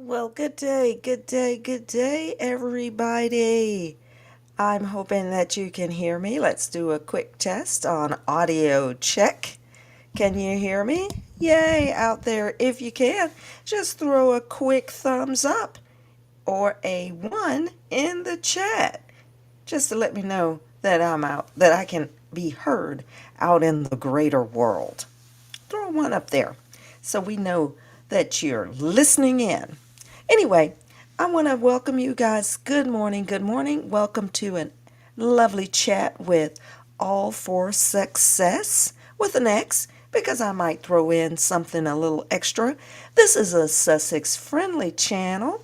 Well, good day, good day, good day, everybody. I'm hoping that you can hear me. Let's do a quick test on audio check. Can you hear me? Yay, out there. If you can, just throw a quick thumbs up or a one in the chat just to let me know that I'm out, that I can be heard out in the greater world. Throw one up there so we know that you're listening in. Anyway, I want to welcome you guys. Good morning. Good morning. Welcome to a lovely chat with All for Success with an X because I might throw in something a little extra. This is a Sussex friendly channel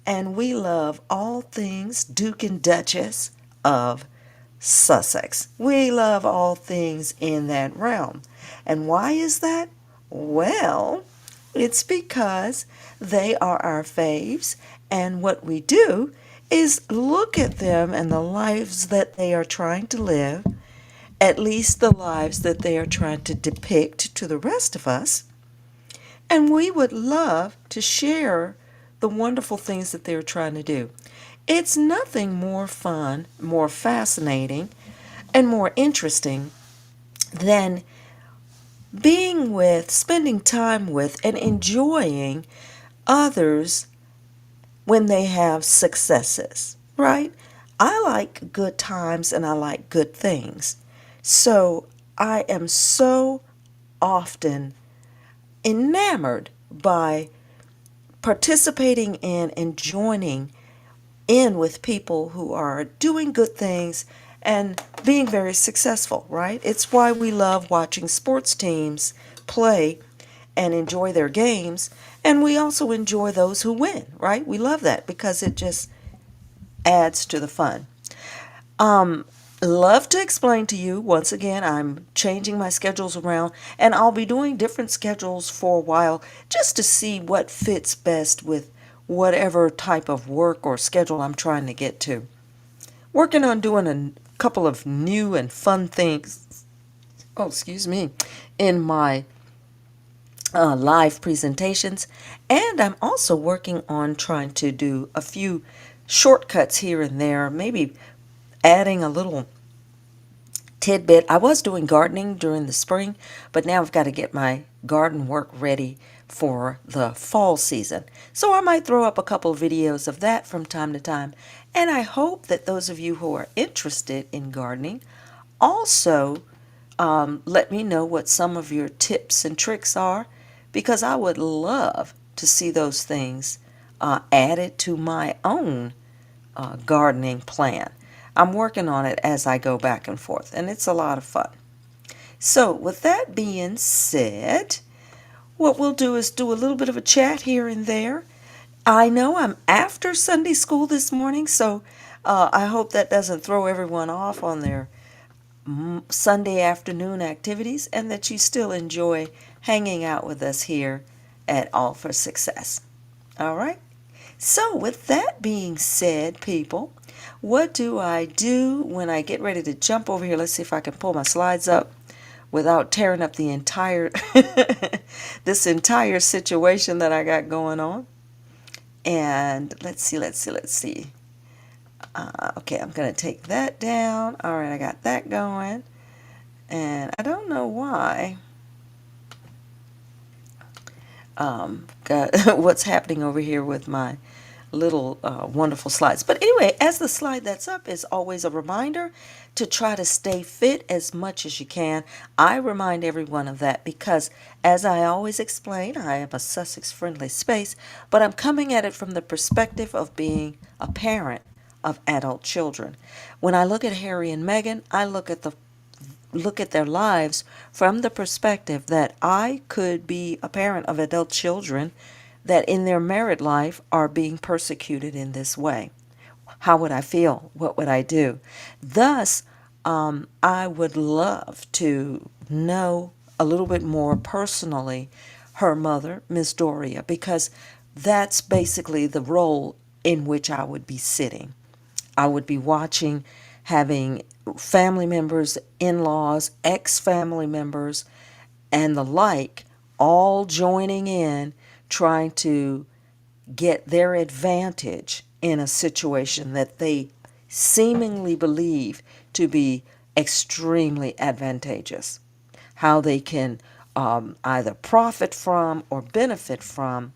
and we love all things Duke and Duchess of Sussex. We love all things in that realm. And why is that? Well, it's because they are our faves, and what we do is look at them and the lives that they are trying to live, at least the lives that they are trying to depict to the rest of us, and we would love to share the wonderful things that they're trying to do. It's nothing more fun, more fascinating, and more interesting than being with, spending time with, and enjoying others when they have successes, right? I like good times and I like good things. So I am so often enamored by participating in and joining in with people who are doing good things and being very successful, right? It's why we love watching sports teams play and enjoy their games. And we also enjoy those who win, right? We love that because it just adds to the fun. Um, Love to explain to you once again. I'm changing my schedules around and I'll be doing different schedules for a while just to see what fits best with whatever type of work or schedule I'm trying to get to. Working on doing a couple of new and fun things, oh, excuse me, in my live presentations. And I'm also working on trying to do a few shortcuts here and there, maybe adding a little tidbit. I was doing gardening during the spring, but now I've got to get my garden work ready for the fall season. So I might throw up a couple of videos of that from time to time. And I hope that those of you who are interested in gardening also let me know what some of your tips and tricks are because I would love to see those things added to my own gardening plan. I'm working on it as I go back and forth, and it's a lot of fun. So, with that being said, what we'll do is do a little bit of a chat here and there. I know I'm after Sunday school this morning, so I hope that doesn't throw everyone off on their Sunday afternoon activities and that you still enjoy hanging out with us here at All for Success. All right? So, with that being said, people, what do I do when I get ready to jump over here? Let's see if I can pull my slides up without tearing up the entire this entire situation that I got going on. And let's see. Okay, I'm going to take that down. All right, I got that going. And I don't know why. Got what's happening over here with my little wonderful slides. But anyway, as the slide that's up is always a reminder to try to stay fit as much as you can. I remind everyone of that because, as I always explain, I am a Sussex friendly space, but I'm coming at it from the perspective of being a parent of adult children. When I look at Harry and Meghan, I look at their lives from the perspective that I could be a parent of adult children that in their married life are being persecuted in this way. How would I feel? What would I do? Thus, I would love to know a little bit more personally her mother, Miss Doria, because that's basically the role in which I would be sitting. I would be watching, having family members, in-laws, ex-family members, and the like all joining in, trying to get their advantage in a situation that they seemingly believe to be extremely advantageous. How they can either profit from or benefit from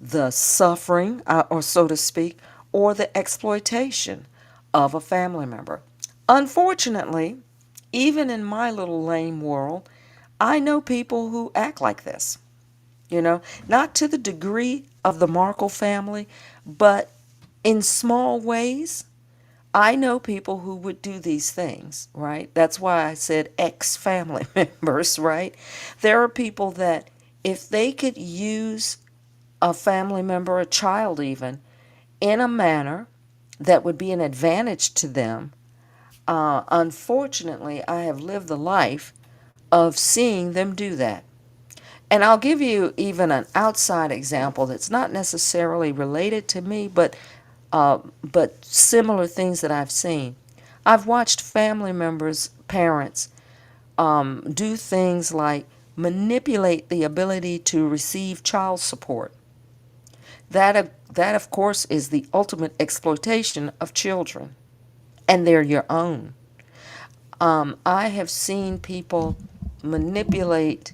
the suffering, or so to speak, or the exploitation of a family member. Unfortunately, even in my little lame world, I know people who act like this. Not to the degree of the Markle family, but in small ways. I know people who would do these things, right? That's why I said ex-family members, right? There are people that if they could use a family member, a child even, in a manner that would be an advantage to them, unfortunately, I have lived the life of seeing them do that. And I'll give you even an outside example that's not necessarily related to me, but similar things that I've seen. I've watched family members, parents, do things like manipulate the ability to receive child support. That of course, is the ultimate exploitation of children, and they're your own. I have seen people manipulate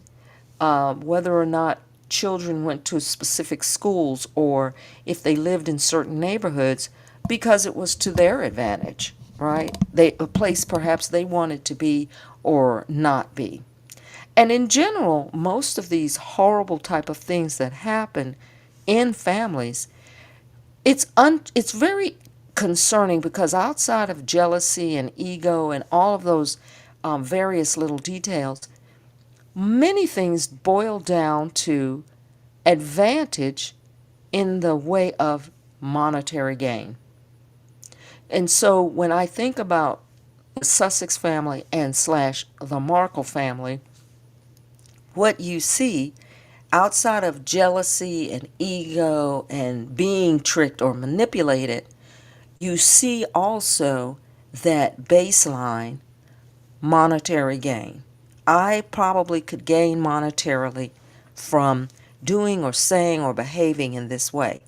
whether or not children went to specific schools or if they lived in certain neighborhoods because it was to their advantage, right? A place perhaps they wanted to be or not be. And in general, most of these horrible type of things that happen in families, it's very concerning because outside of jealousy and ego and all of those various little details, many things boil down to advantage in the way of monetary gain. And so when I think about the Sussex family and slash the Markle family, what you see outside of jealousy and ego and being tricked or manipulated, you see also that baseline monetary gain. I probably could gain monetarily from doing or saying or behaving in this way.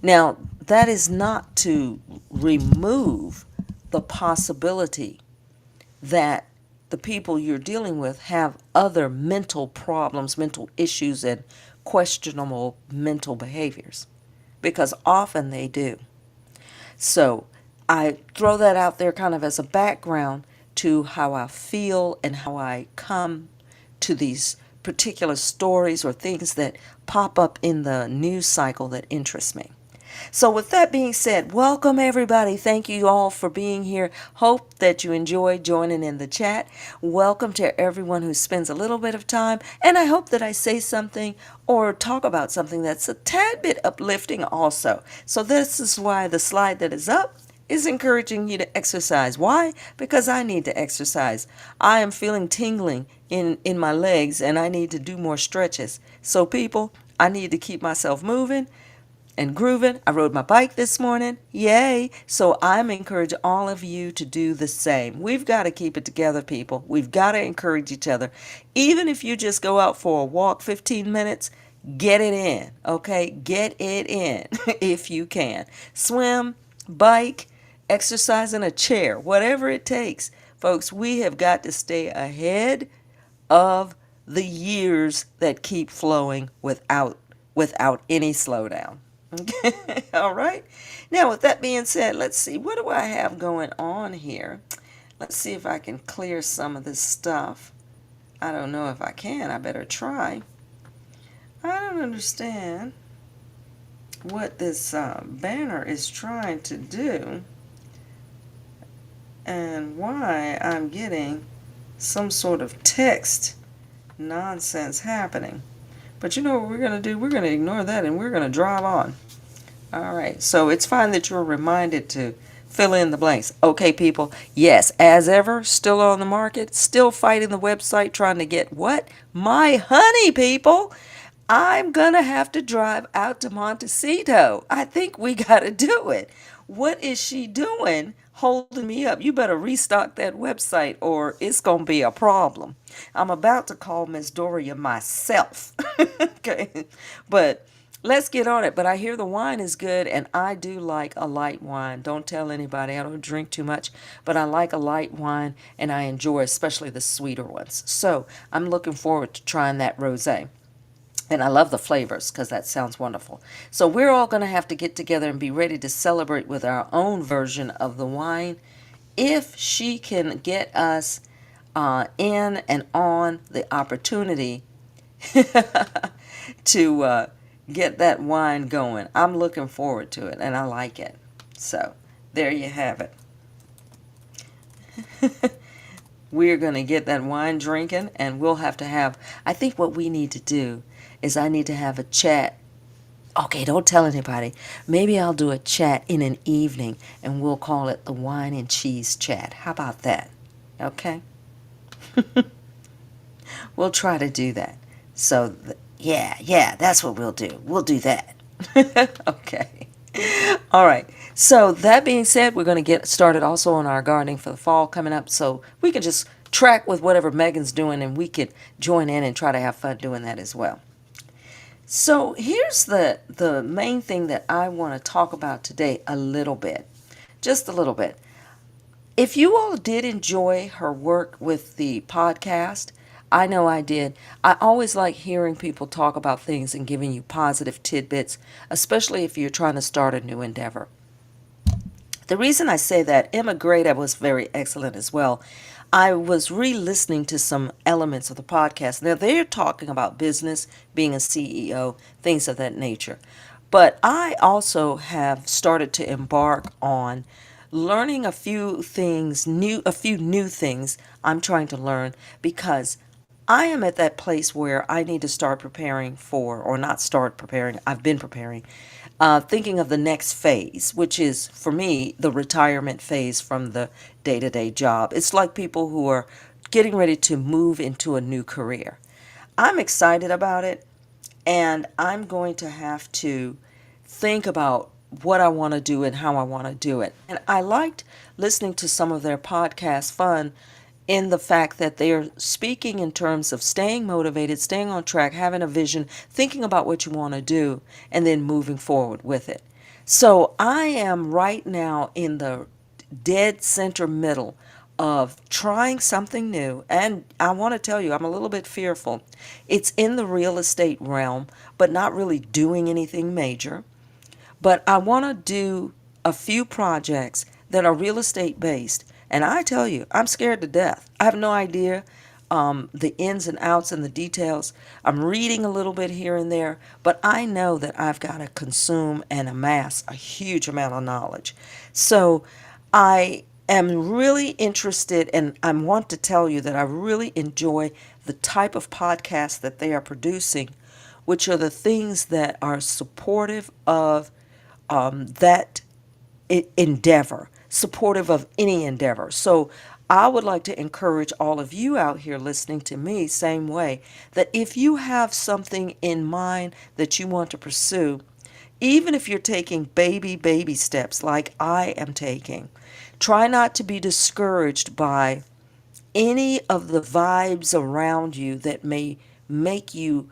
Now, that is not to remove the possibility that the people you're dealing with have other mental problems, mental issues, and questionable mental behaviors, because often they do. So I throw that out there kind of as a background to how I feel and how I come to these particular stories or things that pop up in the news cycle that interest me. So with that being said, welcome everybody. Thank you all for being here. Hope that you enjoyed joining in the chat. Welcome to everyone who spends a little bit of time. And I hope that I say something or talk about something that's a tad bit uplifting also. So this is why the slide that is up is encouraging you to exercise. Why? Because I need to exercise. I am feeling tingling in my legs and I need to do more stretches. So people, I need to keep myself moving and grooving. I rode my bike this morning. Yay. So I'm encouraging all of you to do the same. We've got to keep it together, people. We've got to encourage each other. Even if you just go out for a walk 15 minutes, get it in, okay? Get it in if you can. Swim, bike, exercise in a chair, whatever it takes. Folks, we have got to stay ahead of the years that keep flowing without any slowdown. Okay, all right. Now, with that being said, let's see. What do I have going on here? Let's see if I can clear some of this stuff. I don't know if I can. I better try. I don't understand what this banner is trying to do and why I'm getting some sort of text nonsense happening. But you know what we're going to do? We're going to ignore that and we're going to drive on. All right, so it's fine that you're reminded to fill in the blanks. Okay, people, yes, as ever, still on the market, still fighting the website, trying to get what? My honey, people. I'm going to have to drive out to Montecito. I think we got to do it. What is she doing holding me up? You better restock that website or it's going to be a problem. I'm about to call Miss Doria myself. Okay, but Let's get on it. But I hear the wine is good, and I do like a light wine. Don't tell anybody. I don't drink too much, but I like a light wine, and I enjoy especially the sweeter ones. So I'm looking forward to trying that rosé. And I love the flavors because that sounds wonderful. So we're all going to have to get together and be ready to celebrate with our own version of the wine. If she can get us in and on the opportunity to get that wine going. I'm looking forward to it, and I like it. So there you have it. We're going to get that wine drinking, and we'll have to have, I think what we need to do is I need to have a chat. Okay, don't tell anybody. Maybe I'll do a chat in an evening, and we'll call it the wine and cheese chat. How about that? Okay? We'll try to do that. So, yeah, that's what we'll do. We'll do that. Okay. All right. So, that being said, we're going to get started also on our gardening for the fall coming up. So, we can just track with whatever Megan's doing, and we could join in and try to have fun doing that as well. So, here's the main thing that I want to talk about today a little bit. Just a little bit. If you all did enjoy her work with the podcast, I know I did. I always like hearing people talk about things and giving you positive tidbits, especially if you're trying to start a new endeavor. The reason I say that, Emma Grada was very excellent as well. I was re-listening to some elements of the podcast. Now, they're talking about business, being a CEO, things of that nature. But I also have started to embark on learning a few things new, a few new things I'm trying to learn because I am at that place where I need to start preparing for, or not start preparing, I've been preparing, thinking of the next phase, which is for me the retirement phase from the day to day job. It's like people who are getting ready to move into a new career. I'm excited about it, and I'm going to have to think about what I want to do and how I want to do it. And I liked listening to some of their podcast fun in the fact that they are speaking in terms of staying motivated, staying on track, having a vision, thinking about what you want to do, and then moving forward with it. So I am right now in the dead center middle of trying something new. And I want to tell you, I'm a little bit fearful. It's in the real estate realm, but not really doing anything major. But I want to do a few projects that are real estate based. And I tell you, I'm scared to death. I have no idea the ins and outs and the details. I'm reading a little bit here and there, but I know that I've got to consume and amass a huge amount of knowledge. So I am really interested, and I want to tell you that I really enjoy the type of podcast that they are producing, which are the things that are supportive of that endeavor, supportive of any endeavor. So I would like to encourage all of you out here listening to me, same way, that if you have something in mind that you want to pursue, even if you're taking baby steps like I am taking, try not to be discouraged by any of the vibes around you that may make you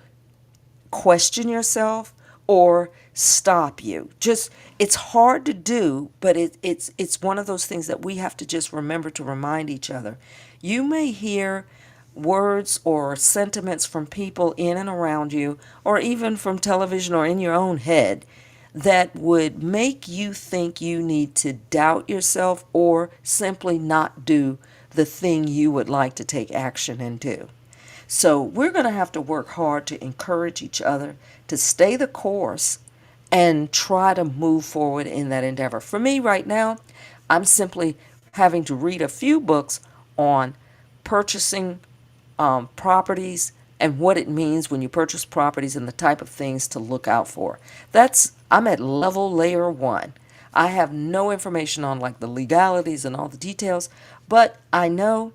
question yourself or stop you. Just it's hard to do, but it's one of those things that we have to just remember to remind each other. You may hear words or sentiments from people in and around you, or even from television or in your own head, that would make you think you need to doubt yourself or simply not do the thing you would like to take action and do. So we're going to have to work hard to encourage each other to stay the course and try to move forward in that endeavor. For me right now, I'm simply having to read a few books on purchasing properties and what it means when you purchase properties and the type of things to look out for. I'm at level layer 1. I have no information on like the legalities and all the details, but I know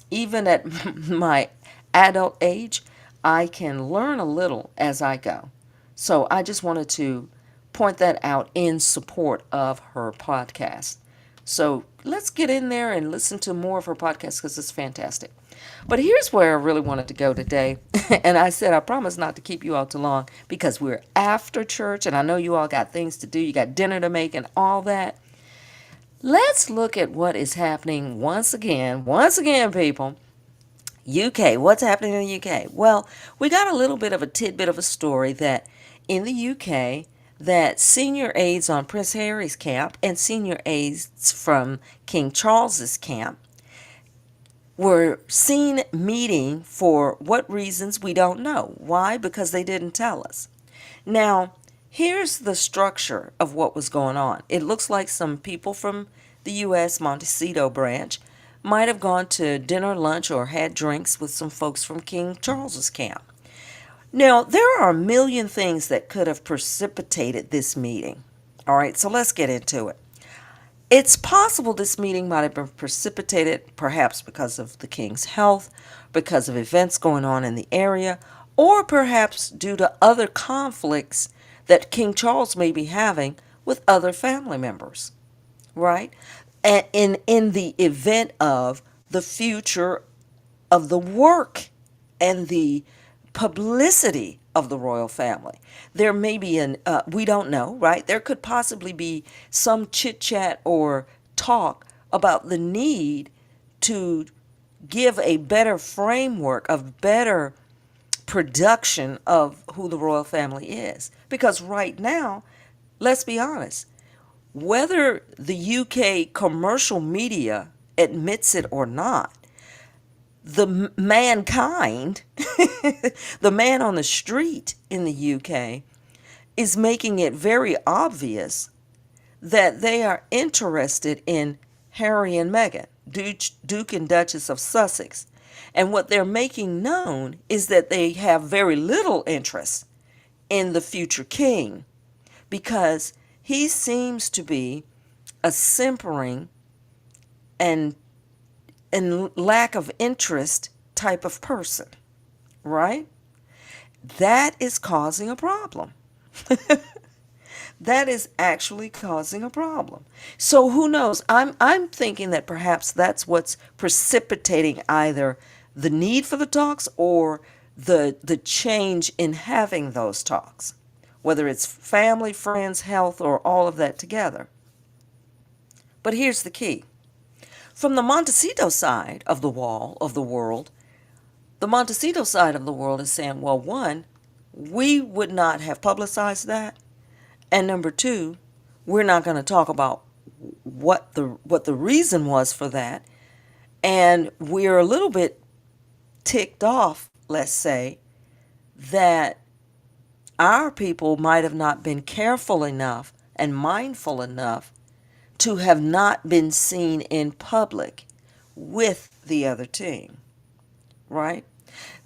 even at my adult age, I can learn a little as I go. So I just wanted to point that out in support of her podcast. So let's get in there and listen to more of her podcast because it's fantastic. But here's where I really wanted to go today. And I said I promise not to keep you all too long because we're after church and I know you all got things to do. You got dinner to make and all that. Let's look at what is happening once again, people. UK, what's happening in the UK? Well, we got a little bit of a tidbit of a story that in the UK, that senior aides on Prince Harry's camp and senior aides from King Charles's camp were seen meeting for what reasons we don't know. Why? Because they didn't tell us. Now, here's the structure of what was going on. It looks like some people from the U.S. Montecito branch might have gone to dinner, lunch, or had drinks with some folks from King Charles's camp. Now, there are a million things that could have precipitated this meeting. All right, so let's get into it. It's possible this meeting might have been precipitated perhaps because of the king's health, because of events going on in the area, or perhaps due to other conflicts that King Charles may be having with other family members, right? And in the event of the future of the work and the publicity of the royal family. There may be we don't know, right? There could possibly be some chit chat or talk about the need to give a better framework of better production of who the royal family is. Because right now, let's be honest, whether the UK commercial media admits it or not, the mankind, the man on the street in the UK, is making it very obvious that they are interested in Harry and Meghan, Duke and Duchess of Sussex. And what they're making known is that they have very little interest in the future king because he seems to be a simpering and lack of interest type of person, right? That is causing a problem. That is actually causing a problem. So who knows? I'm thinking that perhaps that's what's precipitating either the need for the talks or the change in having those talks, whether it's family, friends, health, or all of that together. But here's the key. From the Montecito side of the world, the Montecito side of the world is saying, well, one, we would not have publicized that. And number two, we're not going to talk about what the reason was for that. And we're a little bit ticked off, let's say, that our people might have not been careful enough and mindful enough to have not been seen in public with the other team, right?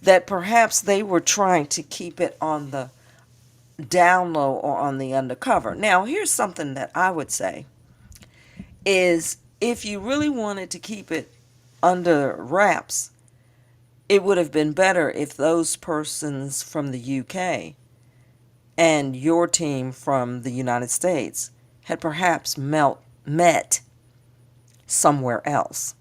That perhaps they were trying to keep it on the down low or on the undercover. Now, here's something that I would say is if you really wanted to keep it under wraps, it would have been better if those persons from the UK and your team from the United States had perhaps met somewhere else.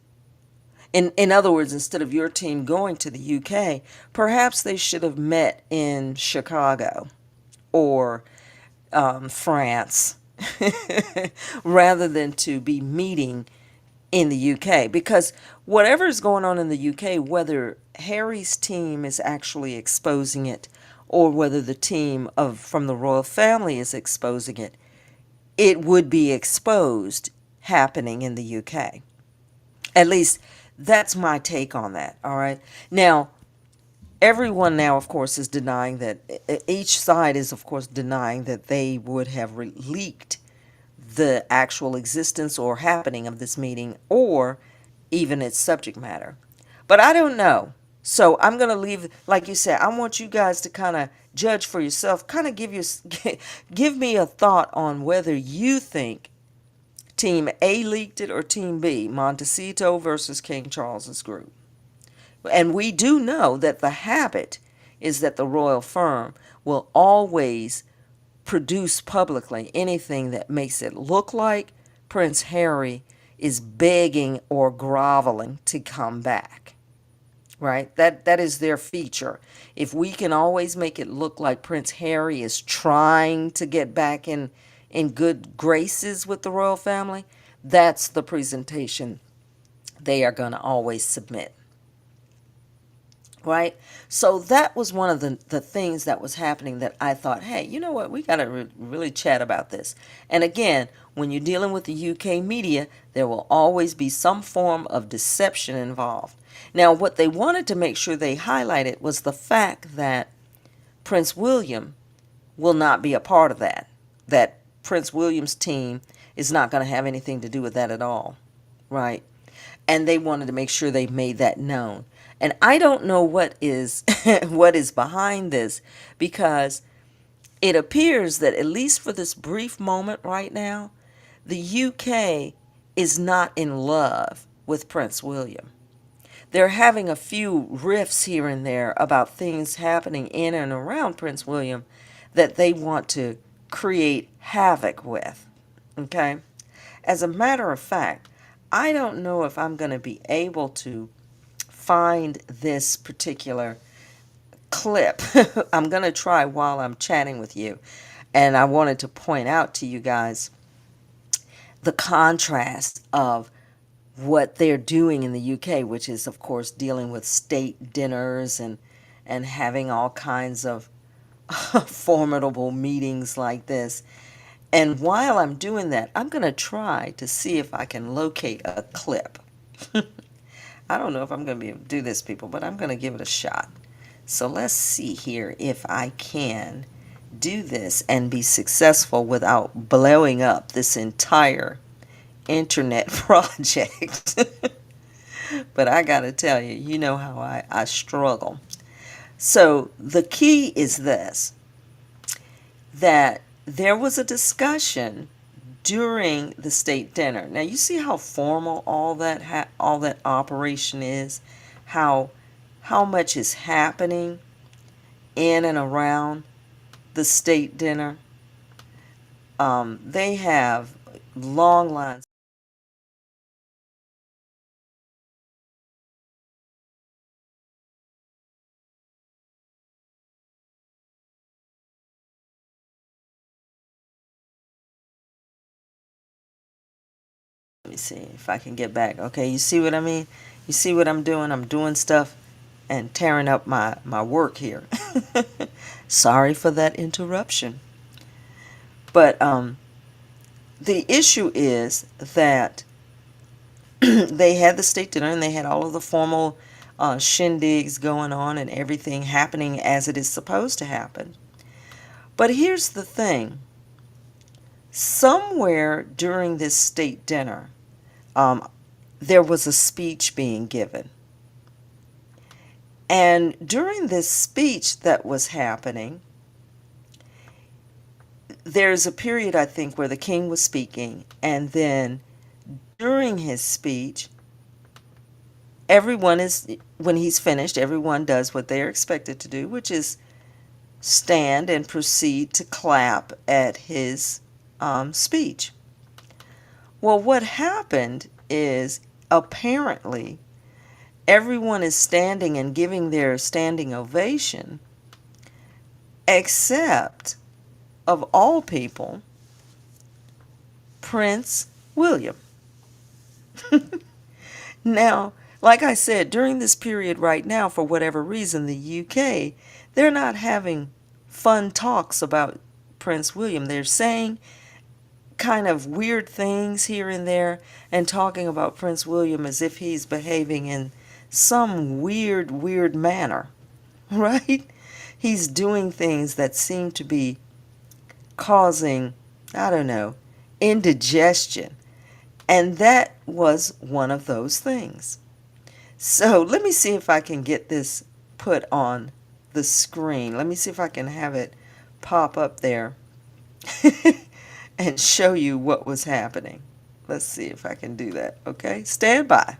In other words, instead of your team going to the UK, perhaps they should have met in Chicago or France rather than to be meeting in the UK. Because whatever is going on in the UK, whether Harry's team is actually exposing it or whether the team from the royal family is exposing it, it would be exposed happening in the UK. At least that's my take on that, all right? Now, everyone now, of course, is denying that, each side is, of course, denying that they would have leaked the actual existence or happening of this meeting or even its subject matter. But I don't know. So I'm going to leave, like you said, I want you guys to kind of judge for yourself, kind of give me a thought on whether you think Team A leaked it or Team B, Montecito versus King Charles's group. And we do know that the habit is that the royal firm will always produce publicly anything that makes it look like Prince Harry is begging or groveling to come back. right? That is their feature. If we can always make it look like Prince Harry is trying to get back in good graces with the royal family, that's the presentation they are going to always submit. Right? So that was one of the things that was happening that I thought, hey, you know what? We got to really chat about this. And again, when you're dealing with the UK media, there will always be some form of deception involved. Now, what they wanted to make sure they highlighted was the fact that Prince William will not be a part of that. That Prince William's team is not going to have anything to do with that at all. Right? And they wanted to make sure they made that known. And I don't know what is what is behind this, because it appears that at least for this brief moment right now, the UK is not in love with Prince William. They're having a few riffs here and there about things happening in and around Prince William that they want to create havoc with. Okay? As a matter of fact, I don't know if I'm going to be able to find this particular clip. I'm going to try while I'm chatting with you. And I wanted to point out to you guys the contrast of what they're doing in the UK, which is, of course, dealing with state dinners and having all kinds of formidable meetings like this. And while I'm doing that, I'm going to try to see if I can locate a clip. I don't know if I'm going to be able to do this, people, but I'm going to give it a shot. So let's see here if I can do this and be successful without blowing up this entire internet project. But I got to tell you, you know how I struggle. So the key is this, that there was a discussion during the state dinner. Now you see how formal all that operation is, how much is happening in and around the state dinner. They have long lines. Let me see if I can get back. Okay, you see what I mean? You see what I'm doing? I'm doing stuff and tearing up my work here. Sorry for that interruption. But the issue is that they had the state dinner and they had all of the formal shindigs going on and everything happening as it is supposed to happen. But here's the thing. Somewhere during this state dinner, there was a speech being given. And during this speech that was happening, there's a period, I think, where the king was speaking, and then during his speech, when he's finished, everyone does what they're expected to do, which is stand and proceed to clap at his speech. Well, what happened is apparently everyone is standing and giving their standing ovation, except, of all people, Prince William. Now, like I said, during this period right now, for whatever reason, the UK, they're not having fun talks about Prince William. They're saying kind of weird things here and there and talking about Prince William as if he's behaving in some weird manner, right? He's doing things that seem to be causing, I don't know, indigestion. And that was one of those things. So let me see if I can get this put on the screen. Let me see if I can have it pop up there and show you what was happening. Let's see if I can do that. Okay, stand by.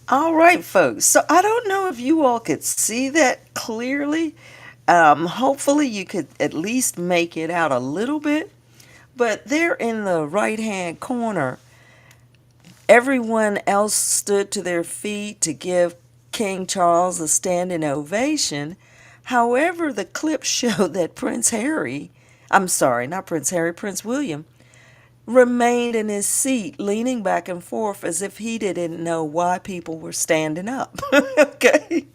All right, folks. So I don't know if you all could see that clearly. Hopefully, you could at least make it out a little bit. But there in the right hand corner, everyone else stood to their feet to give King Charles a standing ovation. However, the clip showed that Prince Harry, I'm sorry, not Prince Harry, Prince William, remained in his seat, leaning back and forth as if he didn't know why people were standing up. Okay?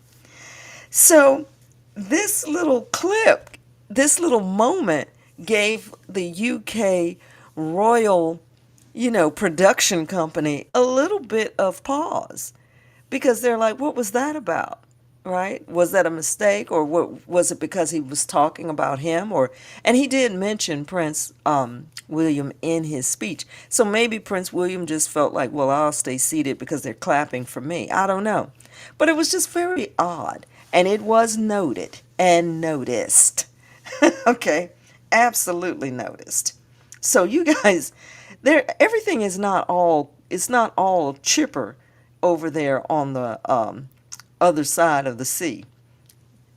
So, this little clip, this little moment gave the UK royal, production company a little bit of pause because they're like, what was that about? Right? Was that a mistake, or what was it because he was talking about him? Or and he did mention Prince William in his speech. So maybe Prince William just felt like, well, I'll stay seated because they're clapping for me. I don't know. But it was just very odd. And it was noted and noticed. Okay? Absolutely noticed. So you guys, there everything is not all it's not all chipper over there on the other side of the sea.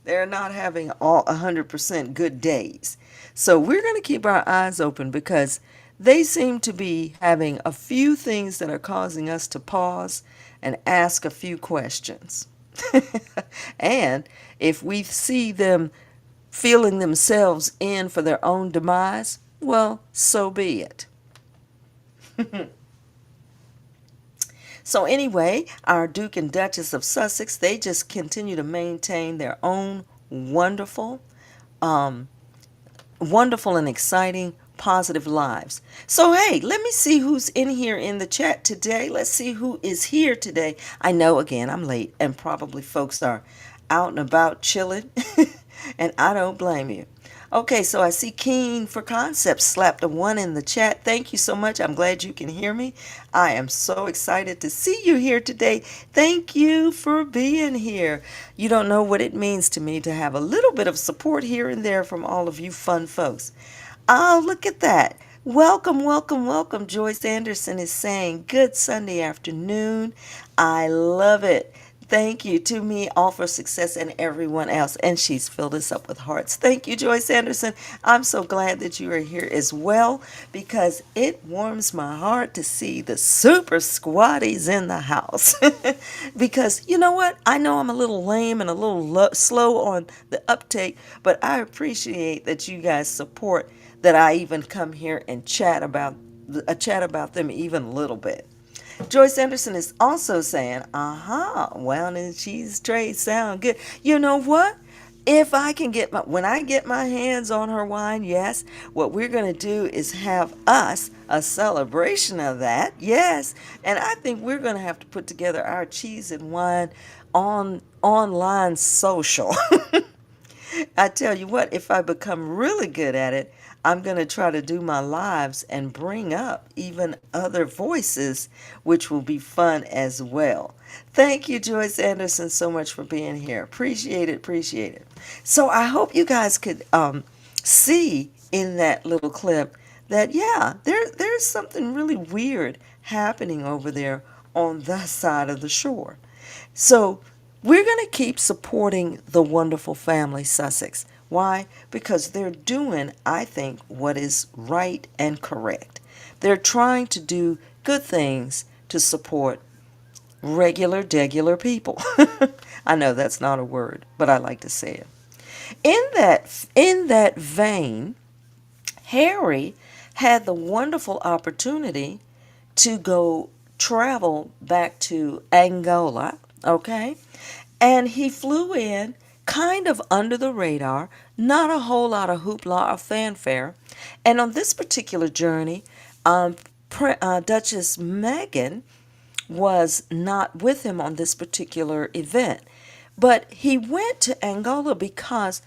They're not having all 100% good days. So we're going to keep our eyes open because they seem to be having a few things that are causing us to pause and ask a few questions. And if we see them feeling themselves in for their own demise, well, so be it. So anyway, our Duke and Duchess of Sussex, they just continue to maintain their own wonderful, um, wonderful and exciting, positive lives. So hey, let me see who's in here in the chat today. Let's see who is here today. I know, again, I'm late and probably folks are out and about chilling, and I don't blame you. Okay, so I see Keen for Concepts slapped a 1 in the chat. Thank you so much. I'm glad you can hear me. I am so excited to see you here today. Thank you for being here. You don't know what it means to me to have a little bit of support here and there from all of you fun folks. Oh, look at that. Welcome, welcome, welcome. Joyce Anderson is saying, good Sunday afternoon. I love it. Thank you to me, all for success, and everyone else. And she's filled us up with hearts. Thank you, Joyce Anderson. I'm so glad that you are here as well because it warms my heart to see the super squatties in the house. Because you know what? I know I'm a little lame and a little slow on the uptake, but I appreciate that you guys support that I even come here and chat about them even a little bit. Joyce Anderson is also saying, wine and cheese trade sound good. You know what? If I can when I get my hands on her wine, yes, what we're going to do is have us a celebration of that. Yes. And I think we're going to have to put together our cheese and wine online social. I tell you what, if I become really good at it, I'm going to try to do my lives and bring up even other voices, which will be fun as well. Thank you, Joyce Anderson, so much for being here. Appreciate it, appreciate it. So I hope you guys could see in that little clip that, yeah, there's something really weird happening over there on that side of the shore. So we're going to keep supporting the wonderful family Sussex. Why? Because they're doing, I think, what is right and correct. They're trying to do good things to support degular people. I know that's not a word, but I like to say it. In that vein, Harry had the wonderful opportunity to go travel back to Angola, okay? And he flew in kind of under the radar, not a whole lot of hoopla or fanfare. And on this particular journey, Duchess Meghan was not with him on this particular event. But he went to Angola because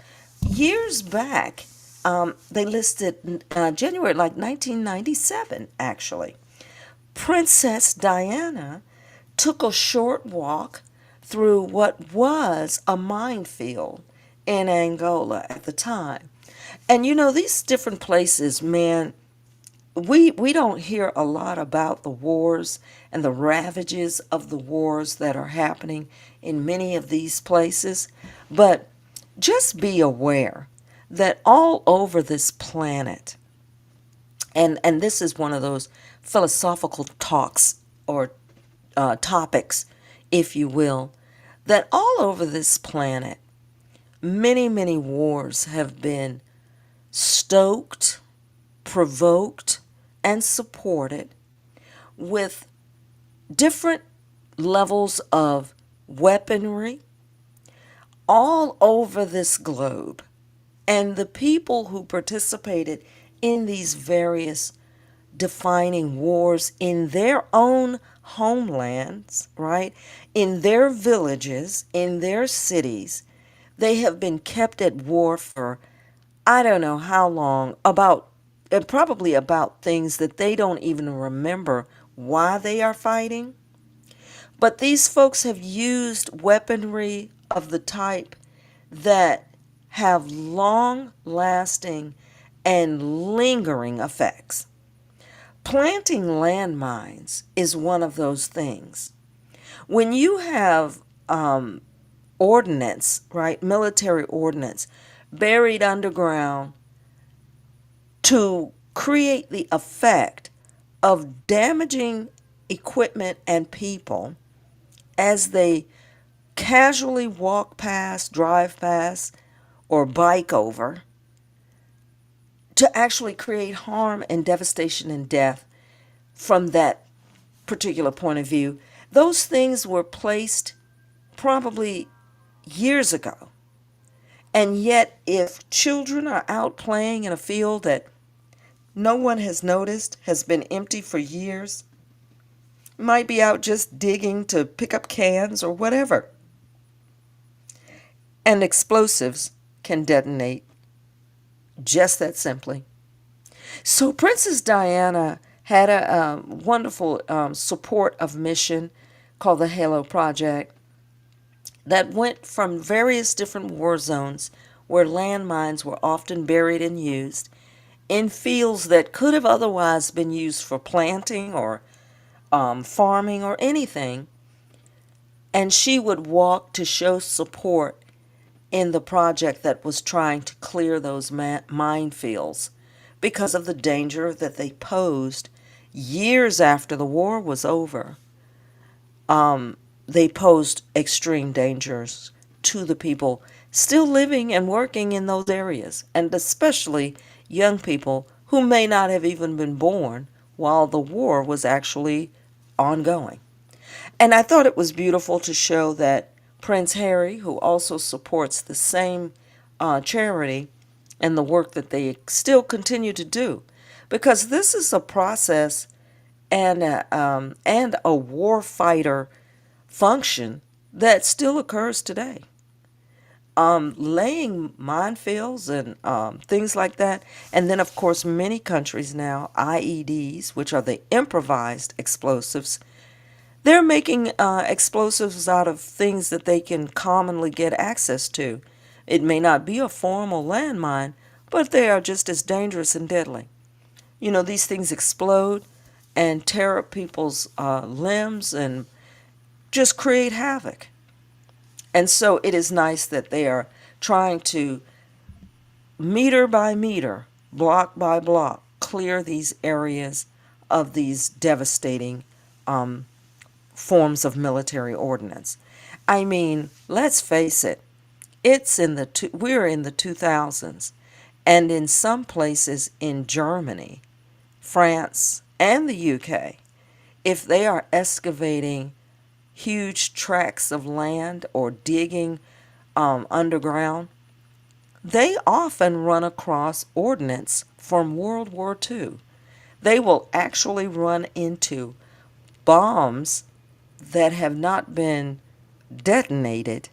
years back, they listed January, like 1997, actually. Princess Diana took a short walk through what was a minefield in Angola at the time. And you know, these different places, man, we don't hear a lot about the wars and the ravages of the wars that are happening in many of these places, but just be aware that all over this planet, and this is one of those philosophical talks or topics, if you will, that all over this planet, many, many wars have been stoked, provoked, and supported with different levels of weaponry all over this globe. And the people who participated in these various defining wars in their own homelands, right? In their villages, in their cities, they have been kept at war for I don't know how long, about probably about things that they don't even remember why they are fighting. But these folks have used weaponry of the type that have long lasting and lingering effects. Planting landmines is one of those things. When you have ordnance, right, military ordnance, buried underground to create the effect of damaging equipment and people as they casually walk past, drive past, or bike over, to actually create harm and devastation and death from that particular point of view. Those things were placed probably years ago. And yet, if children are out playing in a field that no one has noticed, has been empty for years, might be out just digging to pick up cans or whatever, and explosives can detonate just that simply. So Princess Diana had a wonderful support of mission called the Halo Project that went from various different war zones where landmines were often buried and used in fields that could have otherwise been used for planting or farming or anything. And she would walk to show support in the project that was trying to clear those minefields because of the danger that they posed years after the war was over. They posed extreme dangers to the people still living and working in those areas, and especially young people who may not have even been born while the war was actually ongoing. And I thought it was beautiful to show that Prince Harry, who also supports the same charity and the work that they still continue to do, because this is a process and a war fighter function that still occurs today. Laying minefields and things like that. And then, of course, many countries now, IEDs, which are the improvised explosives, they're making explosives out of things that they can commonly get access to. It may not be a formal landmine, but they are just as dangerous and deadly. You know, these things explode and tear up people's limbs and just create havoc. And so it is nice that they are trying to, meter by meter, block by block, clear these areas of these devastating forms of military ordnance. I mean, let's face it, we're in the 2000s, and in some places in Germany, France, and the UK, if they are excavating huge tracts of land or digging underground, they often run across ordnance from World War II. They will actually run into bombs that have not been detonated.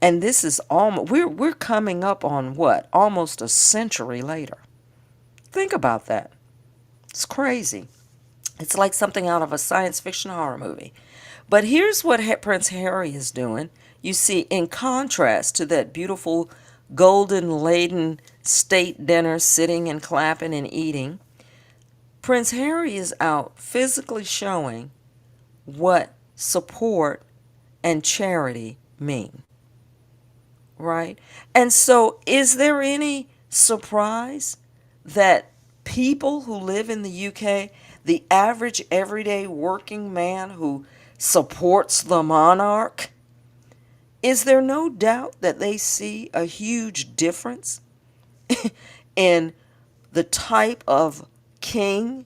And this is almost, we're coming up on what? Almost a century later. Think about that. It's crazy. It's like something out of a science fiction horror movie. But here's what Prince Harry is doing. You see, in contrast to that beautiful golden laden state dinner, sitting and clapping and eating, Prince Harry is out physically showing what support and charity mean, right? And so is there any surprise that people who live in the UK, the average everyday working man who supports the monarch, is there no doubt that they see a huge difference in the type of king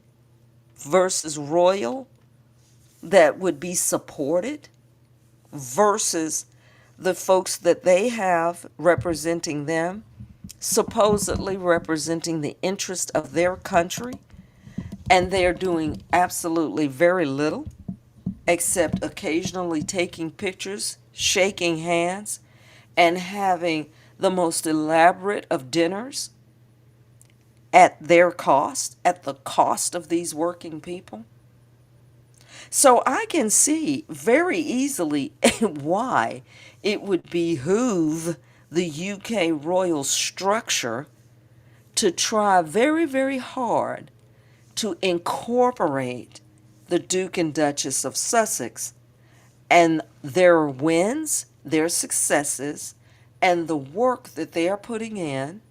versus royal that would be supported versus the folks that they have representing them, supposedly representing the interest of their country, and they're doing absolutely very little except occasionally taking pictures, shaking hands, and having the most elaborate of dinners at their cost, at the cost of these working people. So I can see very easily why it would behoove the UK royal structure to try very, very hard to incorporate the Duke and Duchess of Sussex and their wins, their successes, and the work that they are putting in.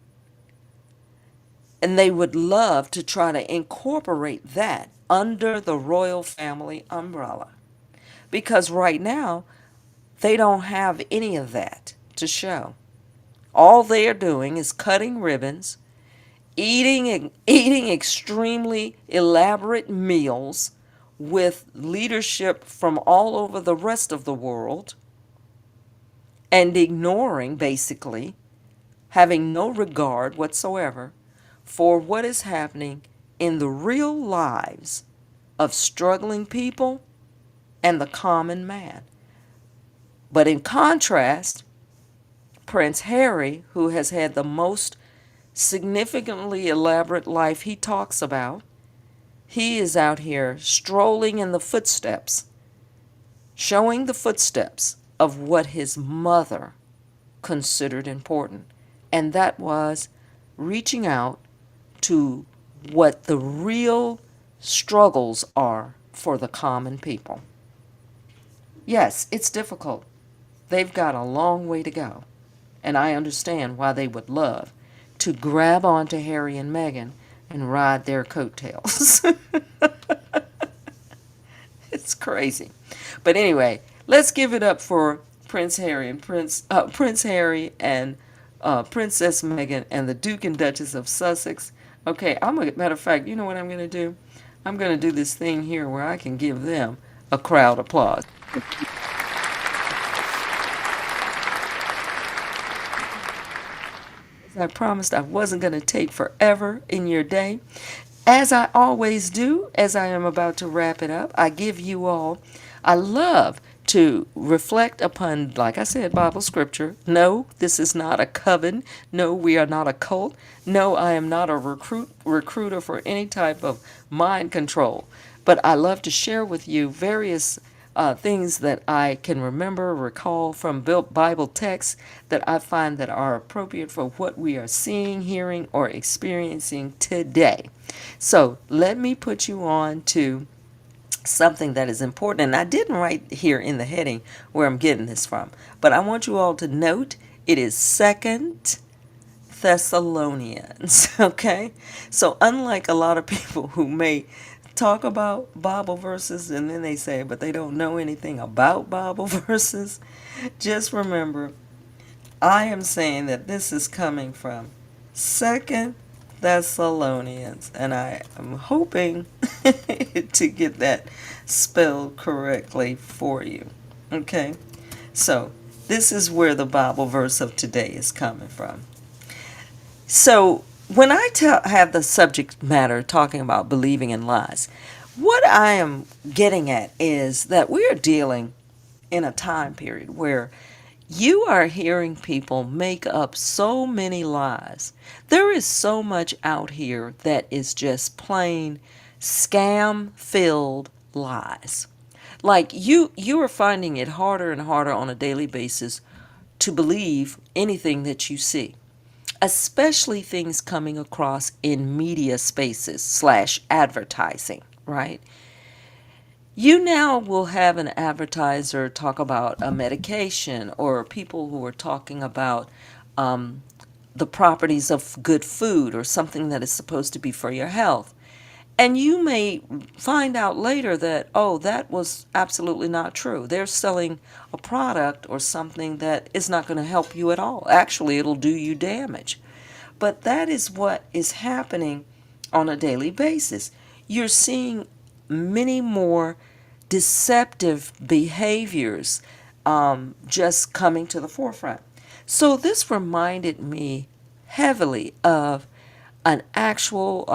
And they would love to try to incorporate that under the royal family umbrella. Because right now, they don't have any of that to show. All they are doing is cutting ribbons, eating extremely elaborate meals with leadership from all over the rest of the world, and ignoring, basically, having no regard whatsoever for what is happening in the real lives of struggling people and the common man. But in contrast, Prince Harry, who has had the most significantly elaborate life he talks about, he is out here strolling in the footsteps, showing the footsteps of what his mother considered important. And that was reaching out to what the real struggles are for the common people. Yes, it's difficult. They've got a long way to go. And I understand why they would love to grab onto Harry and Meghan and ride their coattails. It's crazy. But anyway, let's give it up for Prince Harry and Prince Harry and Princess Meghan and the Duke and Duchess of Sussex. Okay, matter of fact, you know what I'm going to do? I'm going to do this thing here where I can give them a crowd applause. As I promised, I wasn't going to take forever in your day. As I always do, as I am about to wrap it up, I love to reflect upon, like I said, Bible scripture. No, this is not a coven. No, we are not a cult. No, I am not a recruiter for any type of mind control. But I love to share with you various things that I can recall from Bible texts that I find that are appropriate for what we are seeing, hearing, or experiencing today. So let me put you on to something that is important. And I didn't write here in the heading where I'm getting this from, but I want you all to note it is 2 Thessalonians, okay? So unlike a lot of people who may talk about Bible verses and then they say, but they don't know anything about Bible verses, just remember, I am saying that this is coming from 2 Thessalonians, and I am hoping to get that spelled correctly for you. Okay? So, this is where the Bible verse of today is coming from. So, when I have the subject matter talking about believing in lies, what I am getting at is that we are dealing in a time period where you are hearing people make up so many lies. There is so much out here that is just plain scam-filled lies. Like you are finding it harder and harder on a daily basis to believe anything that you see. especially things coming across in media spaces slash advertising, right? You now will have an advertiser talk about a medication, or people who are talking about um, the properties of good food or something that is supposed to be for your health. And you may find out later that, oh, that was absolutely not true. They're selling a product or something that is not going to help you at all. Actually, it'll do you damage. But that is what is happening on a daily basis. You're seeing many more deceptive behaviors just coming to the forefront. So this reminded me heavily of an actual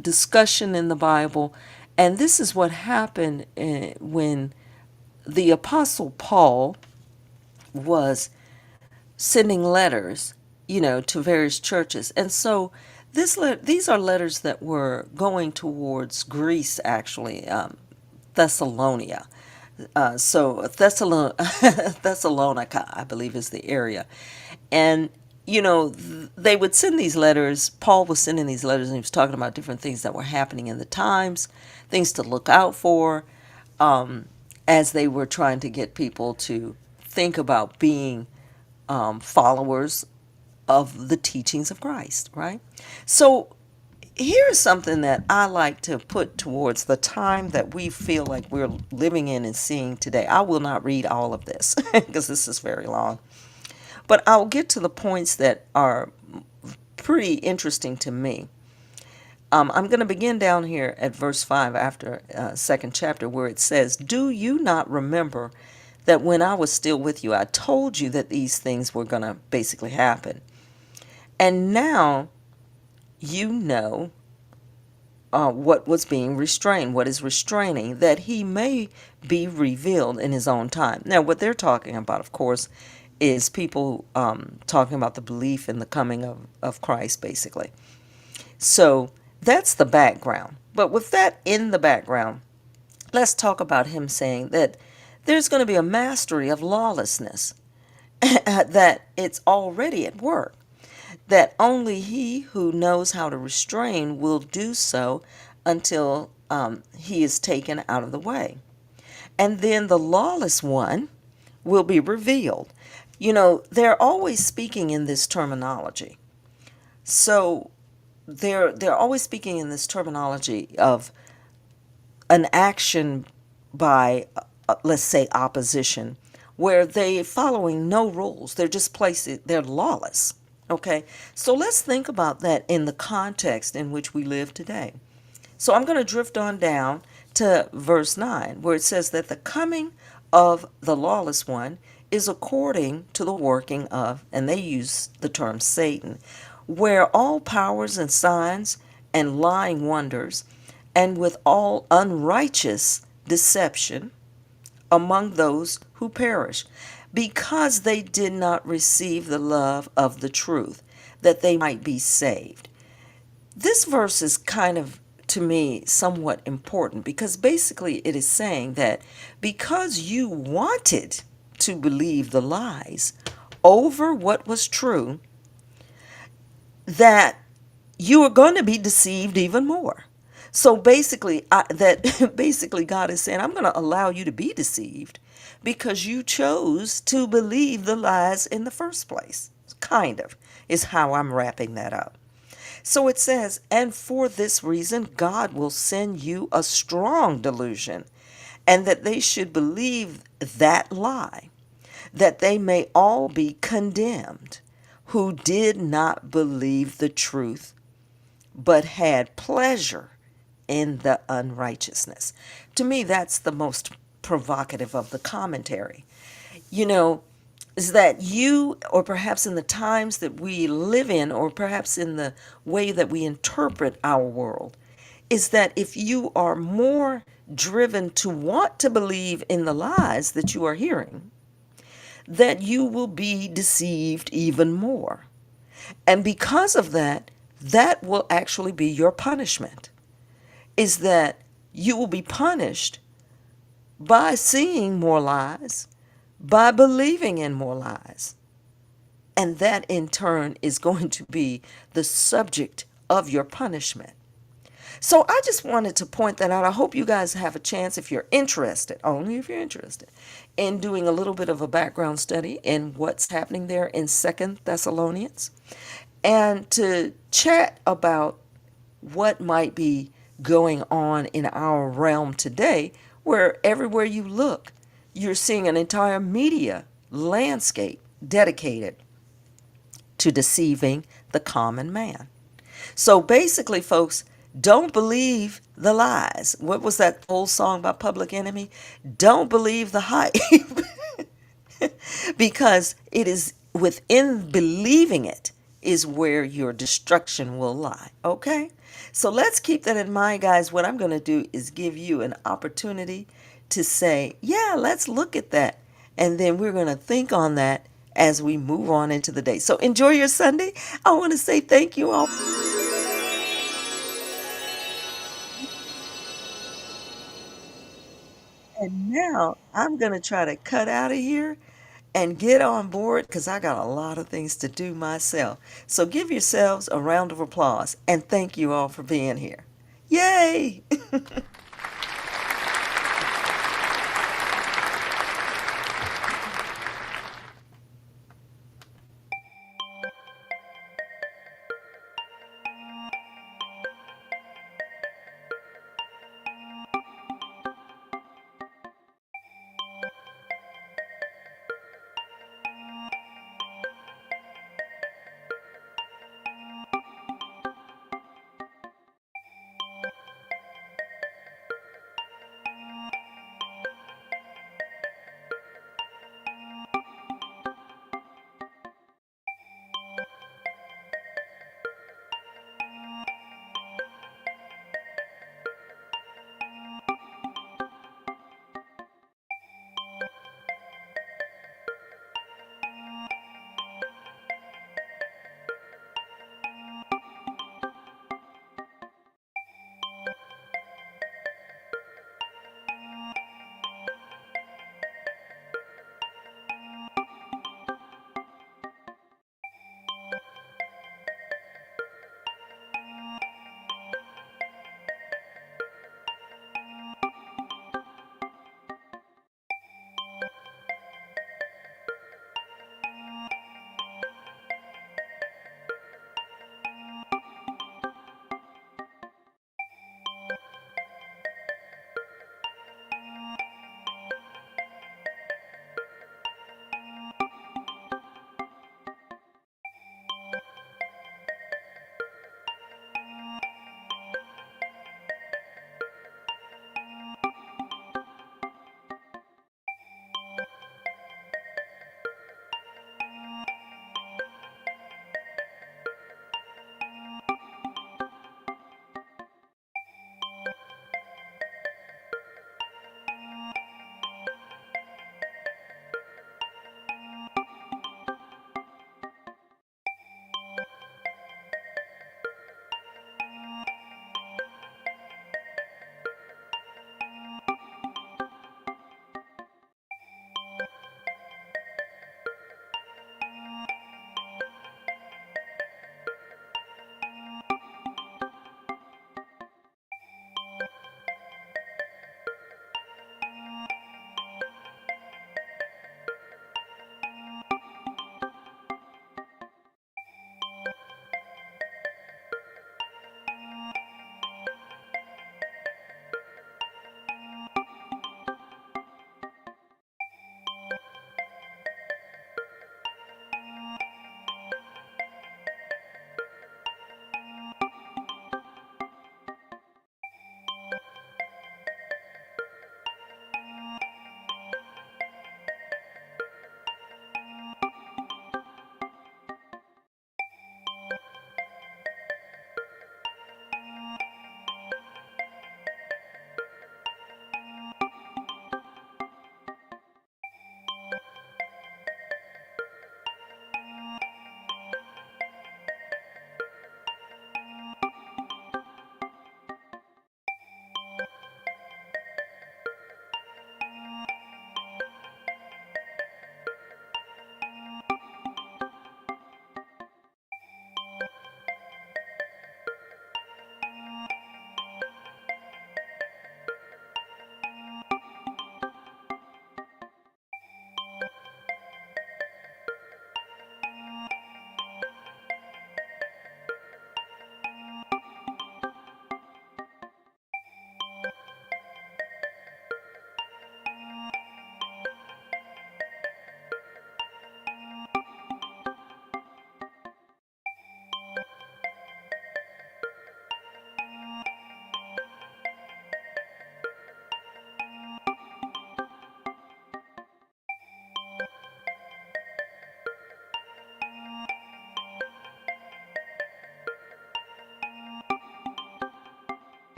discussion in the Bible. And this is what happened when the Apostle Paul was sending letters, to various churches. And so these are letters that were going towards Greece, actually, Thessalonica. Thessalonica, I believe, is the area. And, they would send these letters. Paul was sending these letters, and he was talking about different things that were happening in the times, things to look out for, as they were trying to get people to think about being followers of the teachings of Christ, right? So here's something that I like to put towards the time that we feel like we're living in and seeing today. I will not read all of this because this is very long, but I'll get to the points that are pretty interesting to me. I'm going to begin down here at verse 5 after second chapter, where it says, "Do you not remember that when I was still with you, I told you that these things were going to basically happen? And now you know what was being restrained, what is restraining, that he may be revealed in his own time." Now, what they're talking about, of course, is people talking about the belief in the coming of Christ, basically. So that's the background. But with that in the background, let's talk about him saying that there's going to be a mastery of lawlessness, that it's already at work, that only he who knows how to restrain will do so until he is taken out of the way. And then the lawless one will be revealed. They're always speaking in this terminology. So they're always speaking in this terminology of an action by, let's say, opposition, where they following no rules. They're just placing, they're lawless. Okay, so let's think about that in the context in which we live today. So I'm going to drift on down to verse 9, where it says that the coming of the lawless one is according to the working of, and they use the term Satan, where all powers and signs and lying wonders, and with all unrighteous deception among those who perish, because they did not receive the love of the truth, that they might be saved. This verse is kind of, to me, somewhat important, because basically it is saying that because you wanted to believe the lies over what was true, that you are going to be deceived even more. So basically, basically God is saying, I'm going to allow you to be deceived because you chose to believe the lies in the first place. Kind of is how I'm wrapping that up. So it says, and for this reason, God will send you a strong delusion, and that they should believe that lie, that they may all be condemned, who did not believe the truth, but had pleasure in the unrighteousness. To me, that's the most provocative of the commentary. Is that you, or perhaps in the times that we live in, or perhaps in the way that we interpret our world, is that if you are more driven to want to believe in the lies that you are hearing, that you will be deceived even more. And because of that, that will actually be your punishment, is that you will be punished by seeing more lies, by believing in more lies. And that in turn is going to be the subject of your punishment. So I just wanted to point that out. I hope you guys have a chance, if you're interested, only if you're interested, in doing a little bit of a background study in what's happening there in Second Thessalonians, and to chat about what might be going on in our realm today, where everywhere you look, you're seeing an entire media landscape dedicated to deceiving the common man. So basically, folks, don't believe the lies. What was that old song by Public Enemy? Don't believe the hype. Because it is within believing it is where your destruction will lie. Okay? So let's keep that in mind, guys. What I'm going to do is give you an opportunity to say, yeah, let's look at that. And then we're going to think on that as we move on into the day. So enjoy your Sunday. I want to say thank you all. And now I'm going to try to cut out of here and get on board because I got a lot of things to do myself. So give yourselves a round of applause and thank you all for being here. Yay!